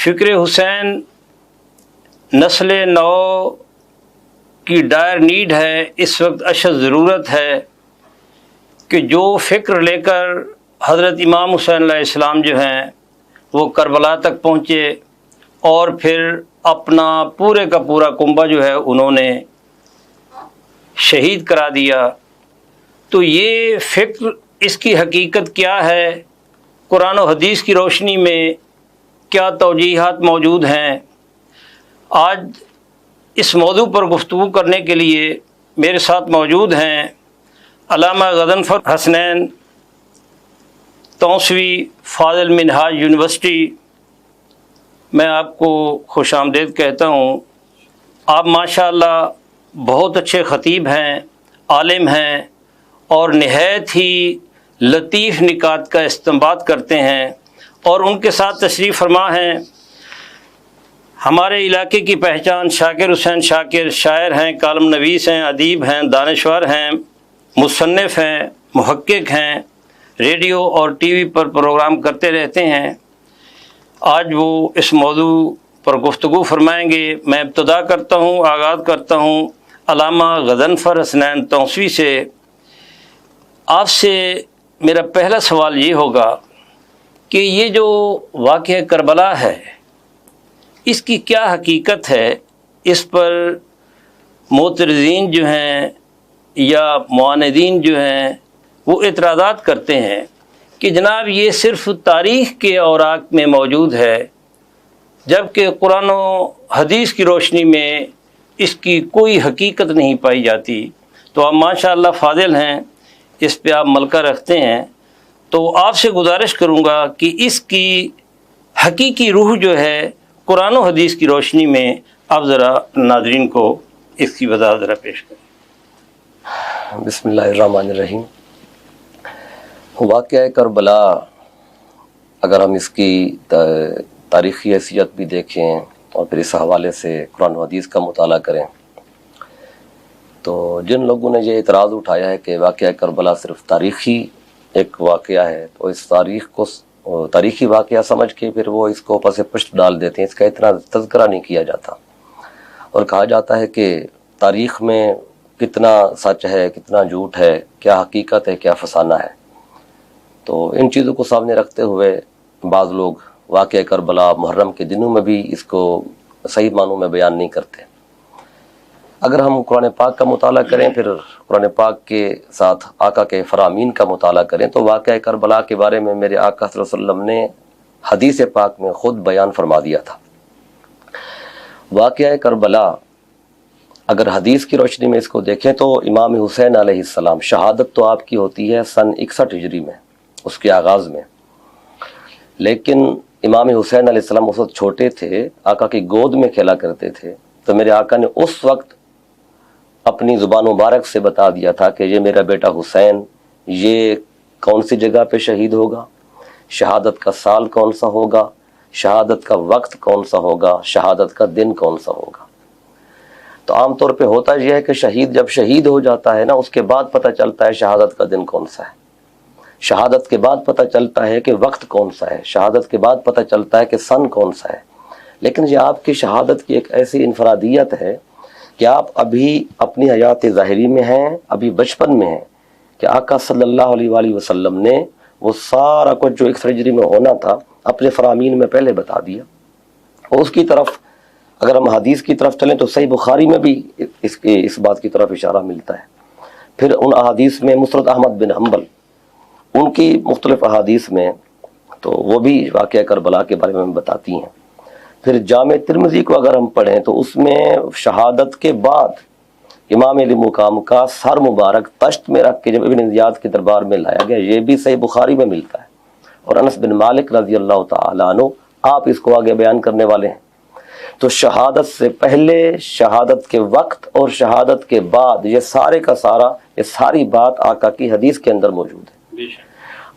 فکر حسین نسل نو کی ڈائر نیڈ ہے، اس وقت اشد ضرورت ہے کہ جو فکر لے کر حضرت امام حسین علیہ السلام جو ہیں وہ کربلا تک پہنچے اور پھر اپنا پورے کا پورا کنبہ جو ہے انہوں نے شہید کرا دیا، تو یہ فکر، اس کی حقیقت کیا ہے، قرآن و حدیث کی روشنی میں کیا توجیحات موجود ہیں؟ آج اس موضوع پر گفتگو کرنے کے لیے میرے ساتھ موجود ہیں علامہ غضنفر حسنین توسوی، فاضل منہاج یونیورسٹی۔ میں آپ کو خوش آمدید کہتا ہوں۔ آپ ماشاءاللہ بہت اچھے خطیب ہیں، عالم ہیں، اور نہایت ہی لطیف نکات کا استنباط کرتے ہیں، اور ان کے ساتھ تشریف فرما ہیں ہمارے علاقے کی پہچان شاکر حسین شاکر، شاعر ہیں، کالم نویس ہیں، ادیب ہیں، دانشور ہیں، مصنف ہیں، محقق ہیں، ریڈیو اور ٹی وی پر پروگرام کرتے رہتے ہیں۔ آج وہ اس موضوع پر گفتگو فرمائیں گے۔ میں ابتدا کرتا ہوں، آغاز کرتا ہوں علامہ غضنفر حسنین توسوی سے۔ آپ سے میرا پہلا سوال یہ ہوگا کہ یہ جو واقعہ کربلا ہے اس کی کیا حقیقت ہے؟ اس پر معترضین جو ہیں یا معاندین جو ہیں وہ اعتراضات کرتے ہیں کہ جناب یہ صرف تاریخ کے اوراق میں موجود ہے، جبکہ قرآن و حدیث کی روشنی میں اس کی کوئی حقیقت نہیں پائی جاتی۔ تو آپ ماشاءاللہ فاضل ہیں، اس پہ آپ ملکہ رکھتے ہیں، تو آپ سے گزارش کروں گا کہ اس کی حقیقی روح جو ہے قرآن و حدیث کی روشنی میں آپ ذرا ناظرین کو اس کی وضاحت ذرا پیش کریں۔ بسم اللہ الرحمن الرحیم۔ واقعہ کربلا اگر ہم اس کی تاریخی حیثیت بھی دیکھیں اور پھر اس حوالے سے قرآن و حدیث کا مطالعہ کریں تو جن لوگوں نے یہ اعتراض اٹھایا ہے کہ واقعہ کربلا صرف تاریخی ایک واقعہ ہے، تو اس تاریخ کو تاریخی واقعہ سمجھ کے پھر وہ اس کو پس پشت ڈال دیتے ہیں، اس کا اتنا تذکرہ نہیں کیا جاتا، اور کہا جاتا ہے کہ تاریخ میں کتنا سچ ہے، کتنا جھوٹ ہے، کیا حقیقت ہے، کیا فسانہ ہے۔ تو ان چیزوں کو سامنے رکھتے ہوئے بعض لوگ واقعہ کربلا محرم کے دنوں میں بھی اس کو صحیح معنوں میں بیان نہیں کرتے۔ اگر ہم قرآن پاک کا مطالعہ کریں، پھر قرآن پاک کے ساتھ آقا کے فرامین کا مطالعہ کریں، تو واقعہ کربلا کے بارے میں میرے آقا صلی اللہ علیہ وسلم نے حدیث پاک میں خود بیان فرما دیا تھا۔ واقعہ کربلا اگر حدیث کی روشنی میں اس کو دیکھیں تو امام حسین علیہ السلام، شہادت تو آپ کی ہوتی ہے سن 61 ہجری میں، اس کے آغاز میں، لیکن امام حسین علیہ السلام اس وقت چھوٹے تھے، آقا کی گود میں کھیلا کرتے تھے، تو میرے آقا نے اس وقت اپنی زبان مبارک سے بتا دیا تھا کہ یہ میرا بیٹا حسین یہ کون سی جگہ پہ شہید ہوگا، شہادت کا سال کون سا ہوگا، شہادت کا وقت کون سا ہوگا، شہادت کا دن کون سا ہوگا۔ تو عام طور پہ ہوتا یہ ہے کہ شہید جب شہید ہو جاتا ہے نا، اس کے بعد پتہ چلتا ہے شہادت کا دن کون سا ہے، شہادت کے بعد پتہ چلتا ہے کہ وقت کون سا ہے، شہادت کے بعد پتہ چلتا ہے کہ سن کون سا ہے۔ لیکن یہ آپ کی شہادت کی ایک ایسی انفرادیت ہے کہ آپ ابھی اپنی حیات ظاہری میں ہیں، ابھی بچپن میں ہیں، کہ آقا صلی اللہ علیہ وآلہ وسلم نے وہ سارا کچھ جو 61 ہجری میں ہونا تھا اپنے فرامین میں پہلے بتا دیا۔ اور اس کی طرف اگر ہم حدیث کی طرف چلیں تو صحیح بخاری میں بھی اس بات کی طرف اشارہ ملتا ہے۔ پھر ان احادیث میں مسند احمد بن حنبل، ان کی مختلف احادیث میں تو وہ بھی واقعہ کربلا کے بارے میں بتاتی ہیں۔ پھر جامع ترمذی کو اگر ہم پڑھیں تو اس میں شہادت کے بعد امام علی مقام کا سر مبارک تشت میں رکھ کے جب ابن زیاد کے دربار میں لایا گیا، یہ بھی صحیح بخاری میں ملتا ہے، اور انس بن مالک رضی اللہ تعالیٰ عنہ آپ اس کو آگے بیان کرنے والے ہیں۔ تو شہادت سے پہلے، شہادت کے وقت اور شہادت کے بعد، یہ سارے کا سارا، یہ ساری بات آقا کی حدیث کے اندر موجود ہے۔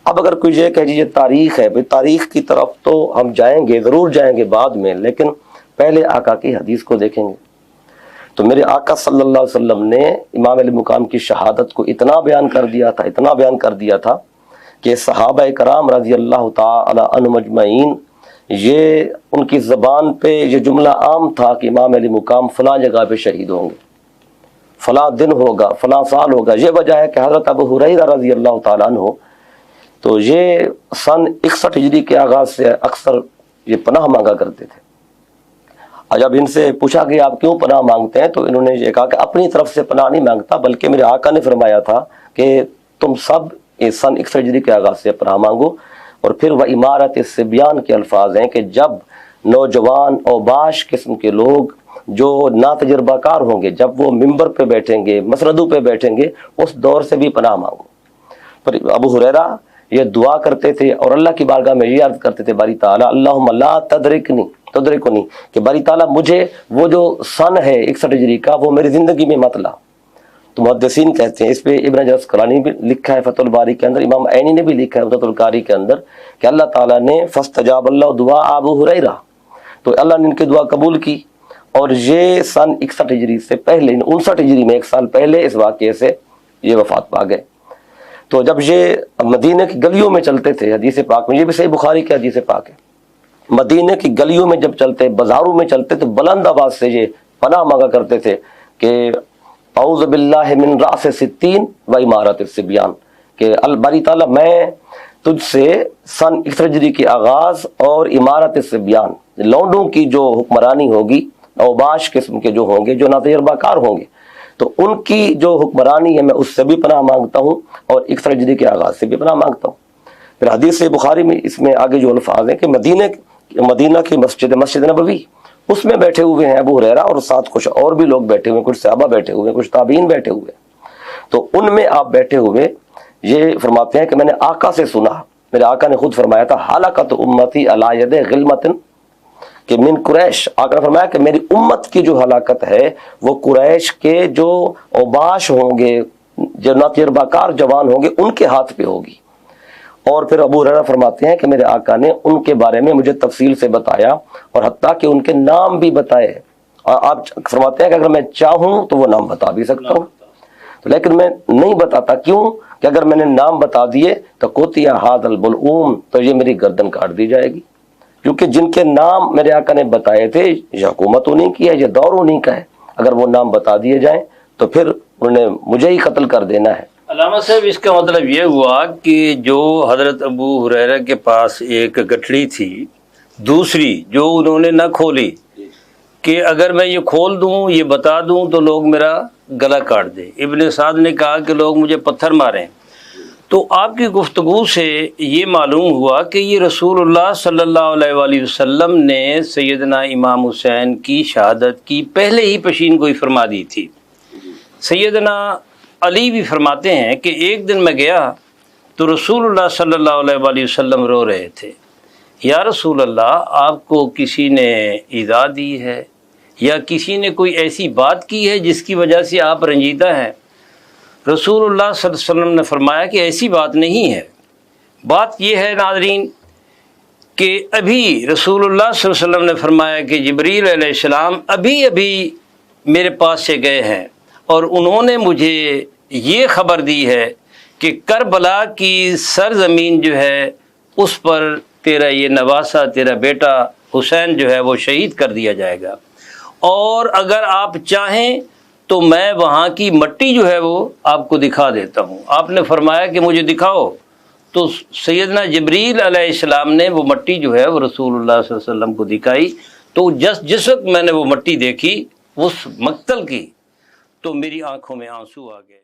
اب اگر کوئی یہ کہے یہ تاریخ ہے، بھئی تاریخ کی طرف تو ہم جائیں گے، ضرور جائیں گے بعد میں، لیکن پہلے آقا کی حدیث کو دیکھیں گے۔ تو میرے آقا صلی اللہ علیہ وسلم نے امام علی مقام کی شہادت کو اتنا بیان کر دیا تھا، اتنا بیان کر دیا تھا کہ صحابہ کرام رضی اللہ تعالی عنہم اجمعین یہ ان کی زبان پہ یہ جملہ عام تھا کہ امام علی مقام فلاں جگہ پہ شہید ہوں گے، فلاں دن ہوگا، فلاں سال ہوگا۔ یہ وجہ ہے کہ حضرت ابو ہریرہ رضی اللہ تعالیٰ عنہ تو یہ سن 61 ہجری کے آغاز سے اکثر یہ پناہ مانگا کرتے تھے۔ اور جب ان سے پوچھا کہ آپ کیوں پناہ مانگتے ہیں تو انہوں نے یہ کہا کہ اپنی طرف سے پناہ نہیں مانگتا، بلکہ میرے آقا نے فرمایا تھا کہ تم سب سن 61 ہجری کے آغاز سے پناہ مانگو۔ اور پھر وہ عمارت الصبیان کے الفاظ ہیں کہ جب نوجوان اور باش قسم کے لوگ جو نا تجربہ کار ہوں گے، جب وہ ممبر پہ بیٹھیں گے، مسندوں پہ بیٹھیں گے، اس دور سے بھی پناہ مانگو۔ پر ابو ہریرہ یہ دعا کرتے تھے اور اللہ کی بارگاہ میں یہ عرض کرتے تھے، باری تعالیٰ اللہم لا تدرکنی کہ باری تعالیٰ مجھے وہ جو سن ہے 61 ہجری کا وہ میری زندگی میں مت لا۔ تو محدثین کہتے ہیں، اس پہ ابن حجر اسقلانی بھی لکھا ہے فتح الباری کے اندر، امام عینی نے بھی لکھا ہے فتح القاری کے اندر کہ اللہ تعالیٰ نے فاستجاب اللہ دعا ابو ہریرہ، تو اللہ نے ان کی دعا قبول کی۔ اور یہ سن 61 ہجری سے پہلے 59 ہجری میں 1 سال پہلے اس واقعے سے یہ وفات پا گئے۔ تو جب یہ مدینہ کی گلیوں میں چلتے تھے، حدیث پاک میں یہ بھی صحیح بخاری کی حدیث پاک ہے، مدینہ کی گلیوں میں جب چلتے، بازاروں میں چلتے تو بلند آواز سے یہ پناہ مانگا کرتے تھے کہ اعوذ باللہ من رأس ستین و عمارت الصبیان، کہ باری تعالیٰ میں تجھ سے سن 61 ہجری کے آغاز اور عمارت الصبیان، لونڈوں کی جو حکمرانی ہوگی، اوباش قسم کے جو ہوں گے، جو ناتجربہ کار ہوں گے، تو ان کی جو حکمرانی ہے میں اس سے بھی پناہ مانگتا ہوں اور 61 ہجری کے آغاز سے بھی پناہ مانگتا ہوں۔ پھر حدیث بخاری میں اس میں آگے جو الفاظ ہیں کہ مدینہ کی مسجد نبوی، اس میں بیٹھے ہوئے ہیں ابو ہریرہ اور ساتھ کچھ اور بھی لوگ بیٹھے ہوئے ہیں، کچھ صحابہ بیٹھے ہوئے ہیں، کچھ تابعین بیٹھے ہوئے ہیں۔ تو ان میں آپ بیٹھے ہوئے یہ فرماتے ہیں کہ میں نے آقا سے سنا، میرے آقا نے خود فرمایا تھا حلقت امتی علی ید غلمۃ کہ من قریش، آقا نے فرمایا کہ میری امت کی جو ہلاکت ہے وہ قریش کے جو اوباش ہوں گے، جو ناتجربہ کار جوان ہوں گے، ان کے ہاتھ پہ ہوگی۔ اور پھر ابو ہریرہ فرماتے ہیں کہ میرے آقا نے ان کے بارے میں مجھے تفصیل سے بتایا اور حتیٰ کہ ان کے نام بھی بتائے۔ اور آپ فرماتے ہیں کہ اگر میں چاہوں تو وہ نام بتا بھی سکتا ہوں، تو لیکن میں نہیں بتاتا، کیوں کہ اگر میں نے نام بتا دیے تو قطع ھذا البلعوم، تو یہ میری گردن کاٹ دی جائے گی، کیونکہ جن کے نام میرے آقا نے بتائے تھے یہ حکومت انہیں کی ہے، یہ دور انہیں کا ہے، اگر وہ نام بتا دیے جائیں تو پھر انہوں نے مجھے ہی قتل کر دینا ہے۔ علامہ صاحب اس کا مطلب یہ ہوا کہ جو حضرت ابو ہریرہ کے پاس ایک گٹھڑی تھی، دوسری جو انہوں نے نہ کھولی، کہ اگر میں یہ کھول دوں، یہ بتا دوں تو لوگ میرا گلا کاٹ دیں۔ ابن سعد نے کہا کہ لوگ مجھے پتھر ماریں۔ تو آپ کی گفتگو سے یہ معلوم ہوا کہ یہ رسول اللہ صلی اللہ علیہ وآلہ وسلم نے سیدنا امام حسین کی شہادت کی پہلے ہی پیشین گوئی فرما دی تھی۔ سیدنا علی بھی فرماتے ہیں کہ ایک دن میں گیا تو رسول اللہ صلی اللہ علیہ وآلہ وسلم رو رہے تھے، یا رسول اللہ آپ کو کسی نے ایذا دی ہے یا کسی نے کوئی ایسی بات کی ہے جس کی وجہ سے آپ رنجیدہ ہیں؟ رسول اللہ صلی اللہ علیہ وسلم نے فرمایا کہ ایسی بات نہیں ہے، بات یہ ہے ناظرین کہ ابھی رسول اللہ صلی اللہ علیہ وسلم نے فرمایا کہ جبریل علیہ السلام ابھی میرے پاس سے گئے ہیں اور انہوں نے مجھے یہ خبر دی ہے کہ کربلا کی سرزمین جو ہے اس پر تیرا یہ نواسہ، تیرا بیٹا حسین جو ہے وہ شہید کر دیا جائے گا، اور اگر آپ چاہیں تو میں وہاں کی مٹی جو ہے وہ آپ کو دکھا دیتا ہوں۔ آپ نے فرمایا کہ مجھے دکھاؤ، تو سیدنا جبریل علیہ السلام نے وہ مٹی جو ہے وہ رسول اللہ صلی اللہ علیہ وسلم کو دکھائی۔ تو جس وقت میں نے وہ مٹی دیکھی اس مقتل کی، تو میری آنکھوں میں آنسو آ گئے۔